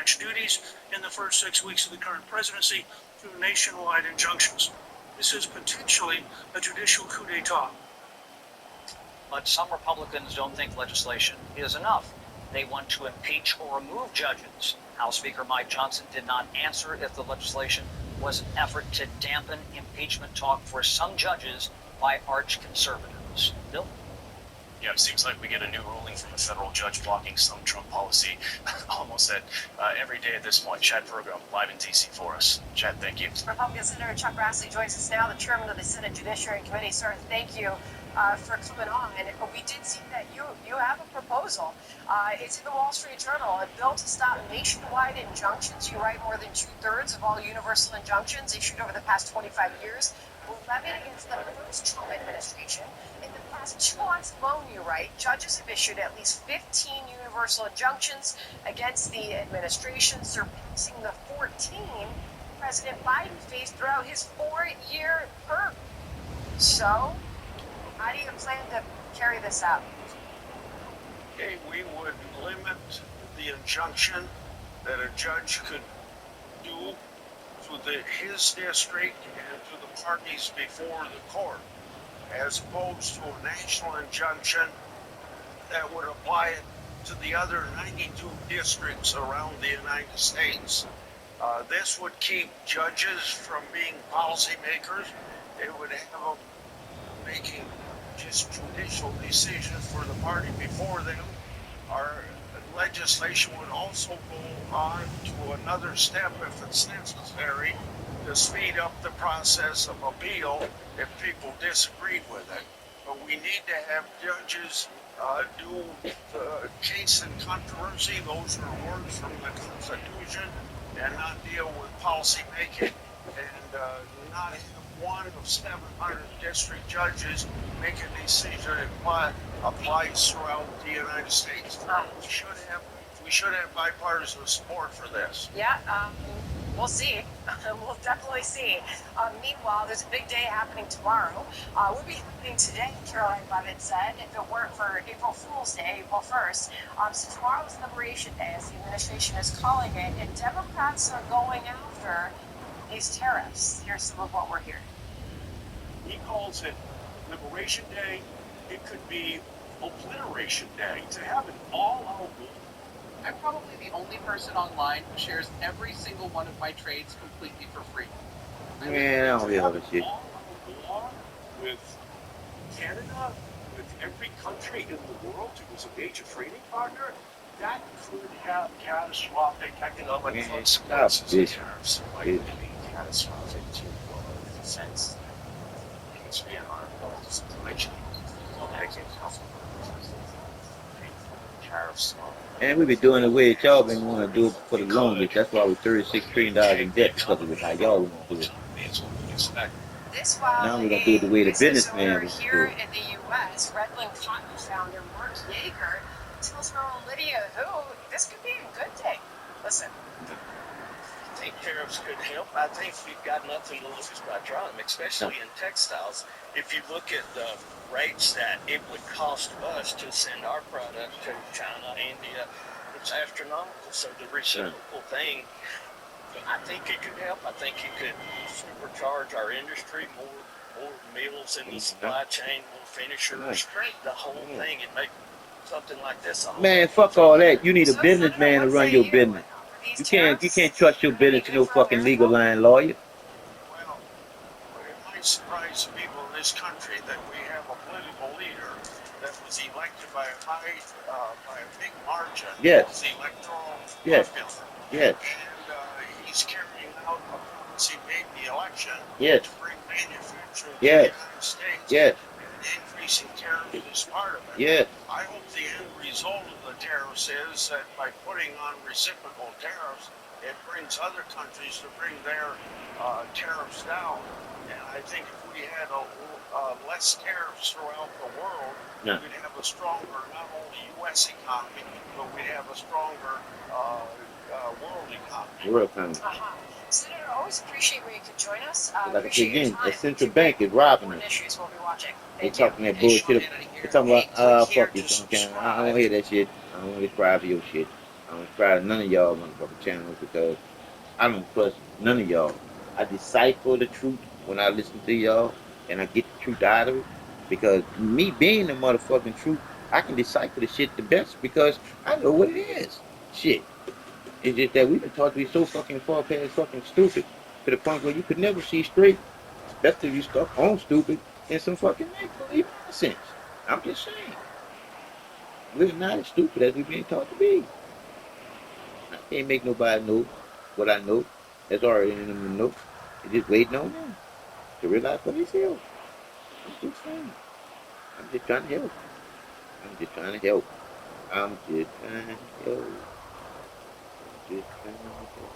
branch duties in the first 6 weeks of the current presidency through nationwide injunctions. This is potentially a judicial coup d'etat. But some Republicans don't think legislation is enough. They want to impeach or remove judges. House Speaker Mike Johnson did not answer if the legislation was an effort to dampen impeachment talk for some judges by arch conservatives. Bill? Yeah, it seems like we get a new ruling from a federal judge blocking some Trump policy almost every day at this point. Chad Pergo, live in D.C. for us. Chad, thank you. Republican Senator Chuck Grassley joins us now, the chairman of the Senate Judiciary Committee. Sir, thank you for coming on. And we did see that you have a proposal. It's in the Wall Street Journal, a bill to stop nationwide injunctions. You write more than 2/3 of all universal injunctions issued over the past 25 years were levied against the first Trump administration. In the past 2 months alone, you write, judges have issued at least 15 universal injunctions against the administration, surpassing the 14 President Biden faced throughout his 4-year term. So, how do you plan to carry this out? Okay, we would limit the injunction that a judge could do to his district and to the parties before the court, as opposed to a national injunction that would apply it to the other 92 districts around the United States. This would keep judges from being policymakers. It would have them making just judicial decisions for the party before them. Our legislation would also go on to another step if it's necessary to speed up the process of appeal if people disagreed with it. But we need to have judges do the case and controversy. Those are words from the Constitution, and not deal with policy making, and not have one of 700 district judges make a decision that applies throughout the United States. We should have bipartisan support for this. Yeah, we'll see. We'll definitely see. Meanwhile, there's a big day happening tomorrow. Would be happening today, Caroline Levitt said, if it weren't for April Fool's Day, April 1st. So tomorrow is Liberation Day, as the administration is calling it, and Democrats are going after these tariffs. Here's some of what we're hearing. He calls it Liberation Day. It could be Obliteration Day. To have it all out. I'm probably the only person online who shares every single one of my trades completely for free. Man, I don't hear this shit. Law with Canada, with every country in the world who was a major trading partner, that could have catastrophic economic consequences. Tariffs might be catastrophic to the defense. It's been our supply chain. Tariffs. And we been doing it way y'all been want to do it for the longest. That's why we're $36 trillion in debt, because of how y'all want to do it. This while Now we're gonna do it the way the businessman was here doing. in the U.S., Redland Cotton founder Mark Yeager tells Merle Lydia who this could be a good day. Listen. I think tariffs could help. I think we've got nothing to lose by trying them, especially in textiles. If you look at the rates that it would cost us to send our product to China, India, it's astronomical. So the reciprocal thing, I think it could help. I think it could supercharge our industry, more meals in the supply chain, more finishers, the whole thing, and make something like this. Man, fuck all that. You need a businessman to run your business. You can't trust your business to no fucking legal line lawyer. Well, it might surprise people in this country that we have a political leader that was elected by a big margin. Yes. It's electoral Yes. popular. Yes. And he's carrying out a policy made the election Yes. to bring manufacturing to Yes. the United States. Yes. And increasing tariffs is part of it. Yes. I hope the end result of the tariffs is that by putting on reciprocal tariffs, it brings other countries to bring their tariffs down. And I think if we had less tariffs throughout the world, Yeah. we'd have a stronger, not only U.S. economy, but we'd have a stronger world economy. World economy. Senator, always appreciate where you could join us. Like Appreciate your again, time. the central bank is robbing Important us. issues we'll be watching. They Thank you. talking that bullshit. They talking about, fuck you, son. I don't hear that shit. I don't want to subscribe to your shit. I don't subscribe to none of y'all motherfucking channels because I don't trust none of y'all. I decipher the truth when I listen to y'all and I get the truth out of it. Because me being the motherfucking truth, I can decipher the shit the best because I know what it is. Shit. It's just that we've been taught to be so fucking far past fucking stupid to the point where you could never see straight, especially if you stuck on stupid and some fucking make believe nonsense. I'm just saying. We're not as stupid as we're being taught to be. I can't make nobody know what I know. That's already in them to know. They're just waiting on them to realize what they feel. I'm just saying. I'm just trying to help. I'm just trying to help. I'm just trying to help. I'm just trying to help.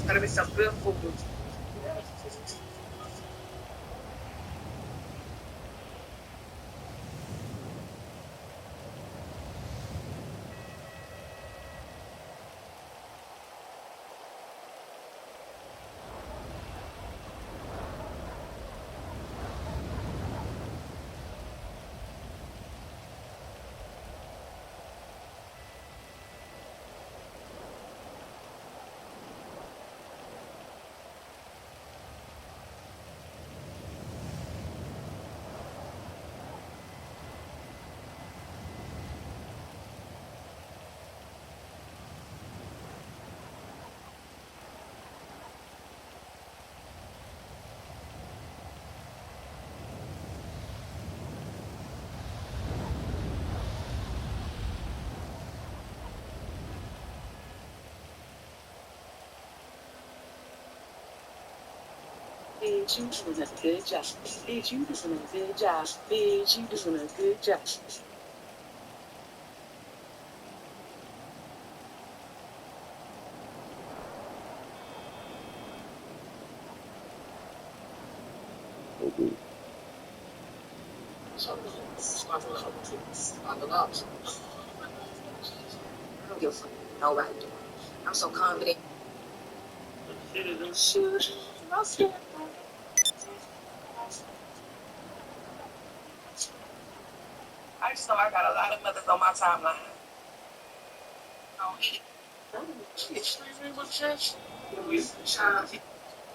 Gotta be some good food. Bitch, you doing a good job. Bitch, you doing a good job. Bitch, you doing a good job. Okay. I don't give a fuck. Nobody do. I'm so confident. Shoot. I'm scared. I just know I got a lot of mothers on my timeline. Oh,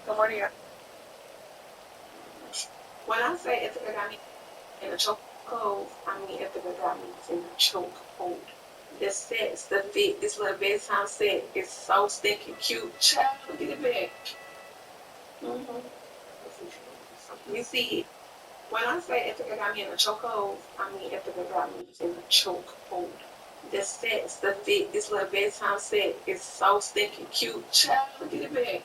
good morning. When I say Ithaca got me in a chokehold, I mean Ithaca got me in a chokehold. The sets, the fit, this little bedtime set is so stinking cute. Child, look at it back. You see, when I say Ithaca got me in a chokehold, I mean Ithaca got me in a chokehold. The sets, the fit, this little bedtime set is so stinking cute. Child, look at it back.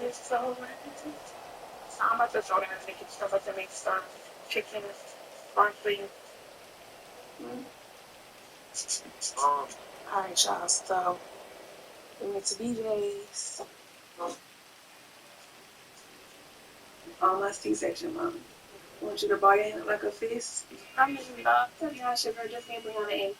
It's so so I'm about to throw down and make stuff like to make some chicken, sparkling. Alright, y'all, so we went to BJ's. On my C-section, mom. I want you to bargain it like a fist. I'm just tell you how sugar just can't bring on the end.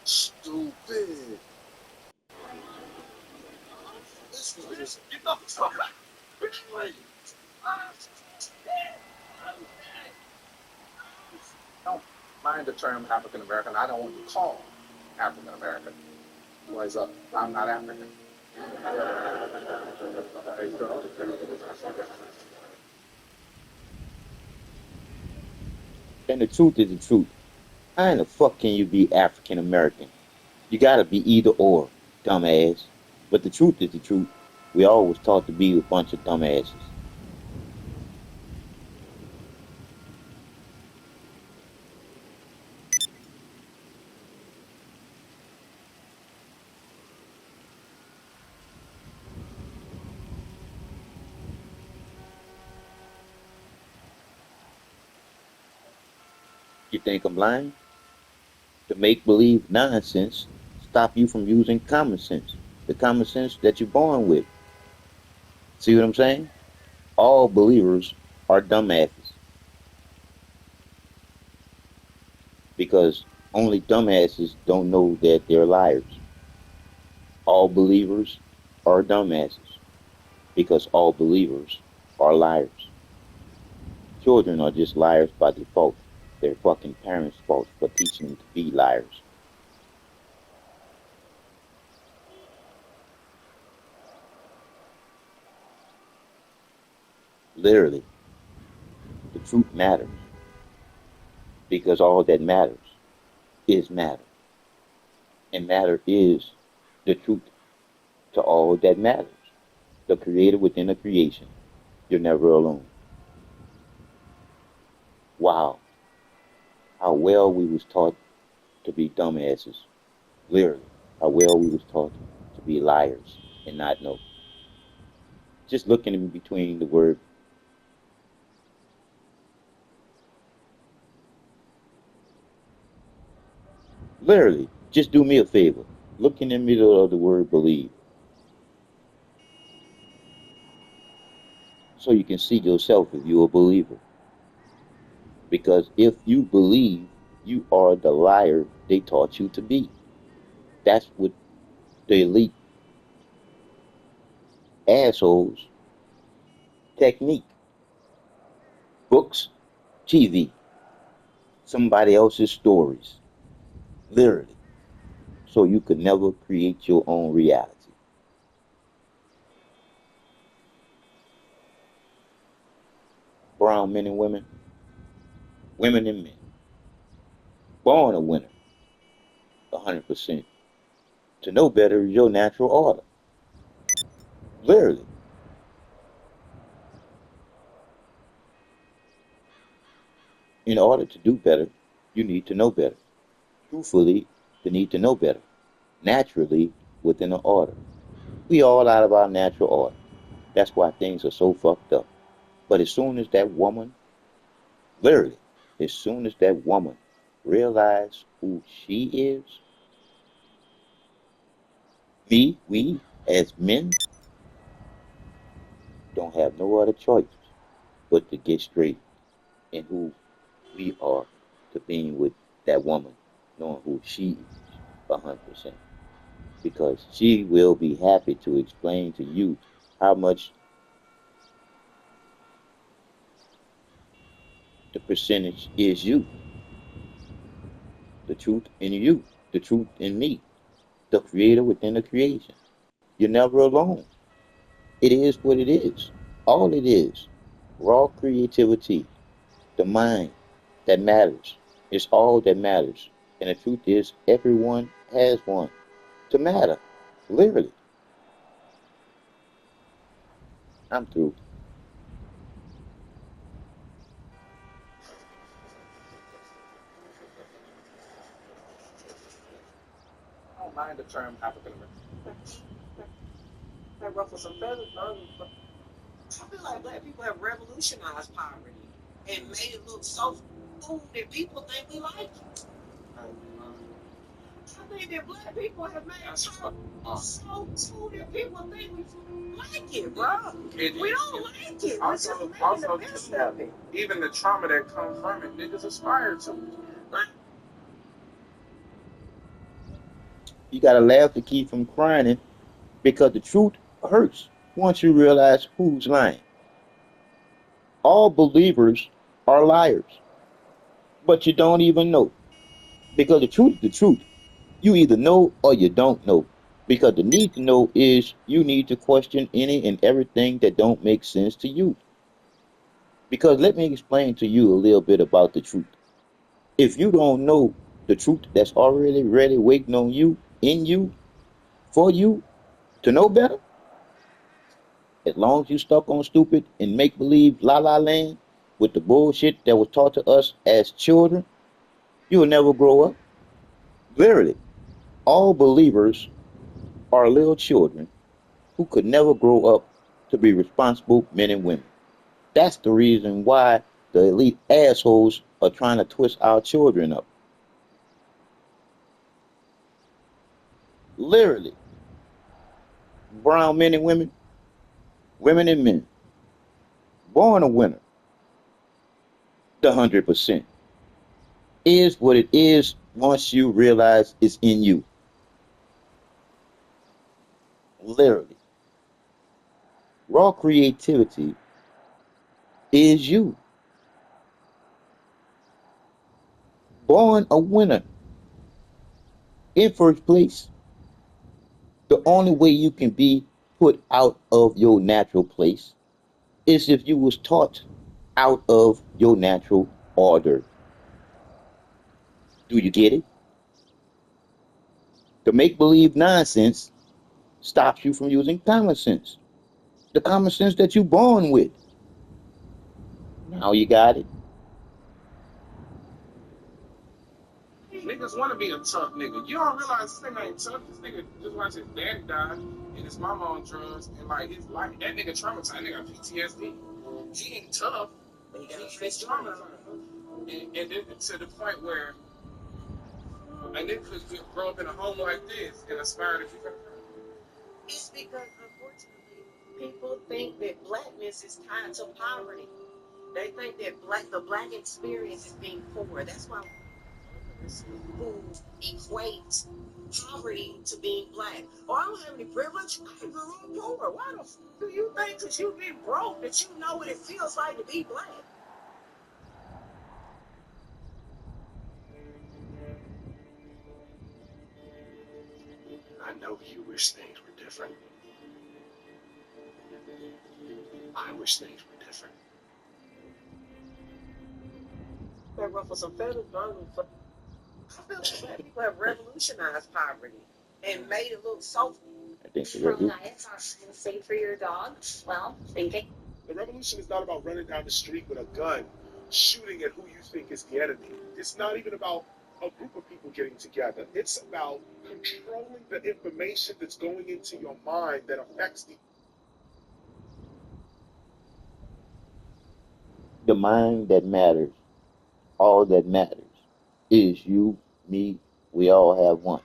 Stupid. Get the fuck out. Which way? Don't mind the term African American. I don't call African American. What's up? I'm not African. And the truth is the truth. How in the fuck can you be African American? You gotta be either or, dumbass. But the truth is the truth. We always taught to be a bunch of dumbasses. You think I'm lying? The make believe nonsense stop you from using common sense. The common sense that you're born with. See what I'm saying? All believers are dumbasses because only dumbasses don't know that they're liars. All believers are dumbasses because all believers are liars. Children are just liars by default. Their fucking parents' fault for teaching them to be liars. Literally, the truth matters because all that matters is matter. And matter is the truth to all that matters. The creator within the creation. You're never alone. Wow. How well we was taught to be dumbasses. Literally. How well we was taught to be liars and not know. Just looking in between the word. Literally. Just do me a favor. Look in the middle of the word believe. So you can see yourself if you're a believer. Because if you believe, you are the liar they taught you to be. That's what the elite assholes technique. Books, TV, somebody else's stories. Literally. So you could never create your own reality. Brown men and women, women and men. born a winner, 100%. To know better is your natural order. Literally. In order to do better, you need to know better. Truthfully, you need to know better. Naturally, within an order. We all out of our natural order. That's why things are so fucked up. But as soon as that woman, literally, as soon as that woman realized who she is, we as men don't have no other choice but to get straight in who we are to being with that woman, knowing who she is 100%. Because she will be happy to explain to you how much the percentage is you, the truth in you, the truth in me, the creator within the creation. You're never alone. It is what it is. All it is. Raw creativity, the mind that matters. It's all that matters. And the truth is, everyone has one to matter. Literally. I'm through. I don't mind the term African American. That ruffles some feathers, no. I feel like black people have revolutionized poverty and made it look so cool that people think we like it. I think that black people have made poverty so cool that people think we like it, bro. We don't like it. We're just making the best of it. Even the trauma that comes from it, niggas aspire to. You gotta laugh to keep from crying because the truth hurts once you realize who's lying. All believers are liars, but you don't even know. Because the truth is the truth. You either know or you don't know. Because the need to know is you need to question any and everything that don't make sense to you. Because let me explain to you a little bit about the truth. If you don't know the truth that's already ready waiting on you, in you, for you to know better, as long as you stuck on stupid and make believe la la land with the bullshit that was taught to us as children, you will never grow up. Literally, all believers are little children who could never grow up to be responsible men and women. That's the reason why the elite assholes are trying to twist our children up. Literally, brown men and women, women and men, born a winner, the 100%. Is what it is once you realize it's in you. Literally. Raw creativity is you. Born a winner. In first place, the only way you can be put out of your natural place is if you was taught out of your natural order. Do you get it? The make believe nonsense stops you from using common sense. The common sense that you're born with. Now you got it. Niggas want to be a tough nigga. You don't realize this nigga ain't tough. This nigga just watched his daddy die and his mama on drugs and like his life. That nigga traumatized. That nigga got PTSD. He ain't tough. He's traumatized. And then to the point where a nigga could grow up in a home like this and aspire to be better. It's because, unfortunately, people think that blackness is tied to poverty. They think that the black experience is being poor. That's why who equate poverty to being black. Oh, I don't have any privilege. I grew up poor. Why the f do you think because you've been broke that you know what it feels like to be black? I know you wish things were different. I wish things were different. That ruffles some feathers, bro. Black people have revolutionized poverty and made it look so. I think the From revolution. diets are safe for your dog. Well, thinking. The revolution is not about running down the street with a gun, shooting at who you think is the enemy. It's not even about a group of people getting together. It's about controlling the information that's going into your mind that affects The mind that matters, all that matters, is you, me, we all have one.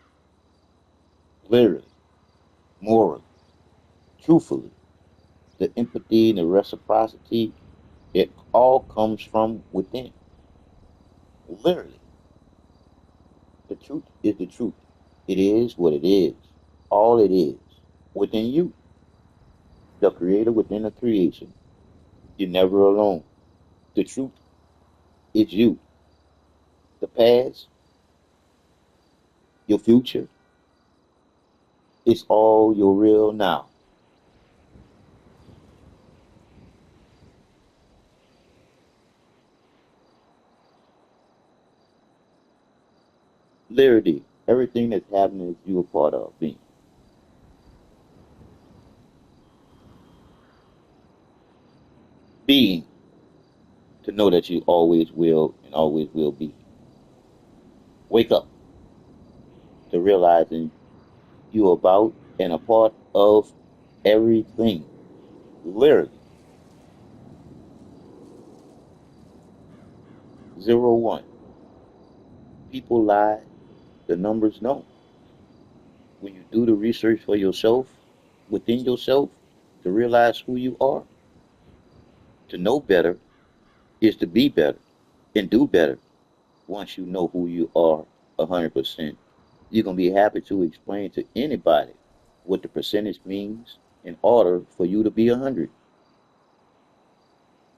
Literally, morally, truthfully, the empathy and the reciprocity, it all comes from within. Literally, the truth is the truth. It is what it is. All it is within you, the creator within the creation. You're never alone. The truth is you. The past, your future, it's all your real now. Literally, everything that's happening is you a part of being. Being to know that you always will and always will be. Wake up to realizing you about and a part of everything. Literally, 0 1. People lie, the numbers don't. When you do the research for yourself, within yourself, to realize who you are, to know better is to be better and do better. Once you know who you are 100%, you're going to be happy to explain to anybody what the percentage means in order for you to be 100.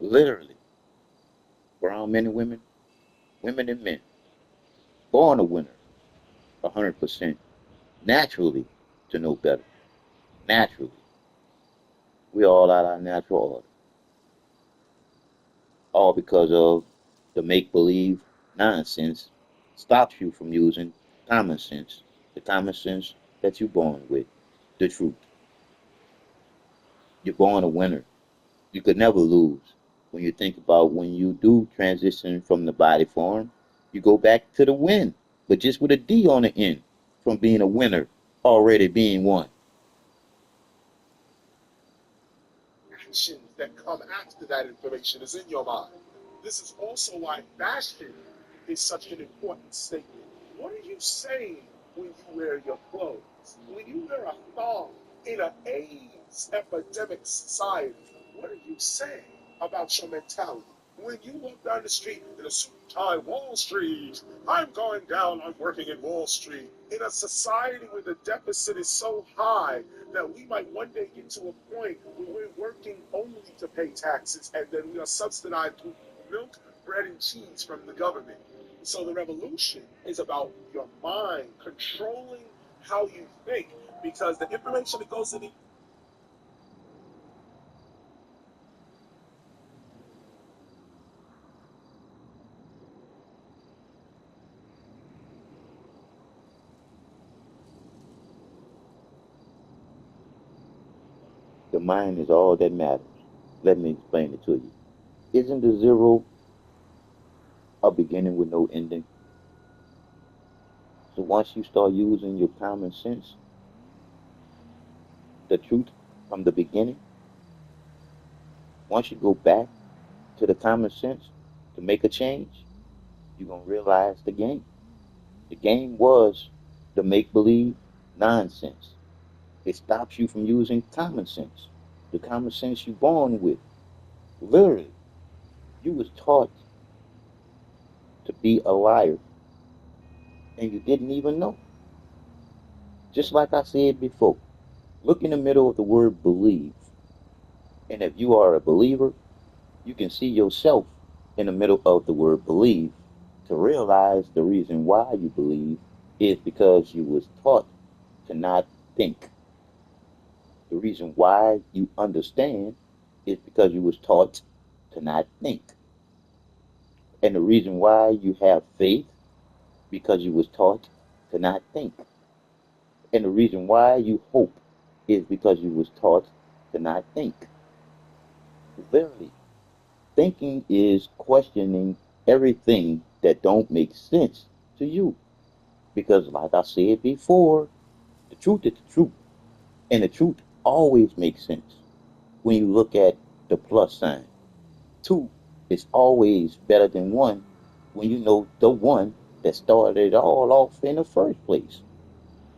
Literally, brown men and women, women and men, born a winner 100%, naturally to know better. Naturally. We all out our natural order. All because of the make-believe nonsense stops you from using common sense, the common sense that you're born with, the truth. You're born a winner. You could never lose. When you think about when you do transition from the body form, you go back to the win, but just with a D on the end, from being a winner, already being one. actions that come after that information is in your mind. This is also why fashion is such an important statement. What are you saying when you wear your clothes? When you wear a thong in an AIDS epidemic society, what are you saying about your mentality? When you walk down the street in a suit and tie, Wall Street, I'm going down, I'm working in Wall Street. In a society where the deficit is so high that we might one day get to a point where we're working only to pay taxes and then we are subsidized through milk, bread, and cheese from the government. So the revolution is about your mind, controlling how you think, because the information that goes in the The mind is all that matters. Let me explain it to you. Isn't the zero a beginning with no ending? So once you start using your common sense, the truth from the beginning, once you go back to the common sense to make a change, you're going to realize the game. The game was the make believe nonsense. It stops you from using common sense, the common sense you're born with. Literally, you was taught to be a liar and you didn't even know. Just like I said before, look in the middle of the word believe. And if you are a believer, you can see yourself in the middle of the word believe to realize the reason why you believe is because you was taught to not think. The reason why you understand is because you was taught to not think. And the reason why you have faith because you was taught to not think. And the reason why you hope is because you was taught to not think. Literally, thinking is questioning everything that don't make sense to you. Because like I said before, the truth is the truth. And the truth always makes sense when you look at the plus sign. Two is always better than one when you know the one that started it all off in the first place.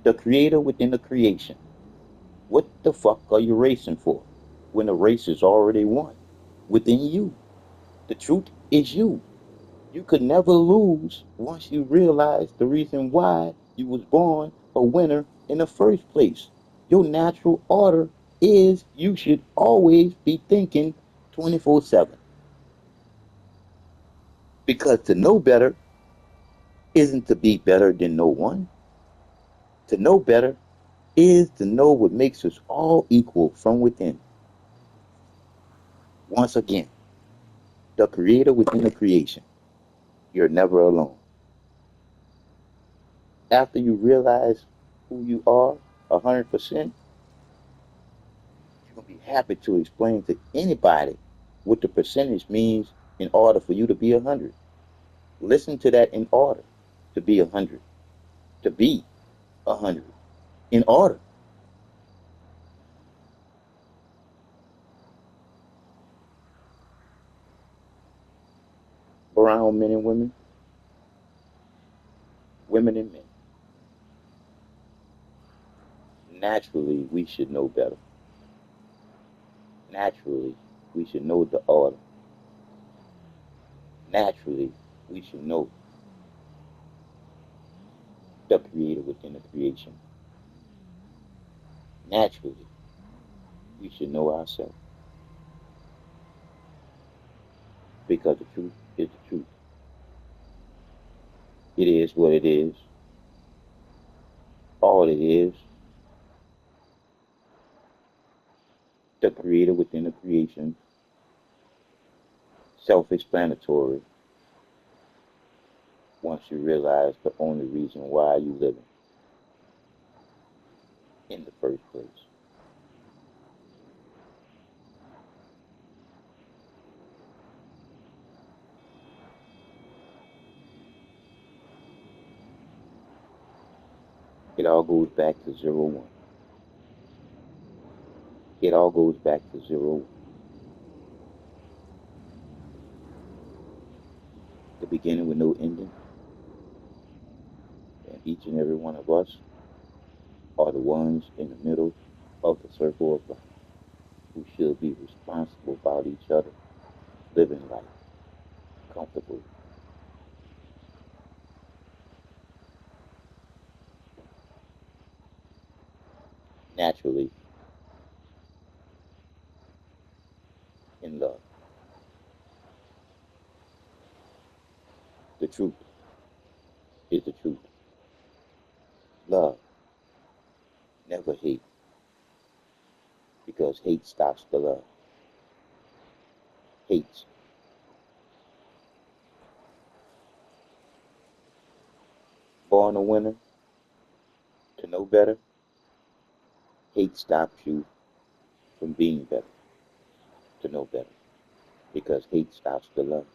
The creator within the creation. What the fuck are you racing for when the race is already won within you? The truth is you. You could never lose once you realize the reason why you was born a winner in the first place. Your natural order is you should always be thinking 24/7. Because to know better isn't to be better than no one. To know better is to know what makes us all equal from within. Once again, the creator within the creation. You're never alone. After you realize who you are 100%, you're going to be happy to explain to anybody what the percentage means in order for you to be 100. Listen to that in order to be 100. To be 100. In order. Brown men and women, women and men. Naturally, we should know better. Naturally, we should know the order. Naturally, we should know the creator within the creation. Naturally, we should know ourselves because the truth is the truth. It is what it is. All it is. The creator within the creation. Self-explanatory once you realize the only reason why you living in the first place. It all goes back to 0-1. It all goes back to 0-1. The beginning with no ending. And each and every one of us are the ones in the middle of the circle of life who should be responsible about each other, living life comfortably. Naturally, in love. The truth is the truth. Love, never hate, because hate stops the love. Hate. Born a winner, to know better, hate stops you from being better, to know better, because hate stops the love.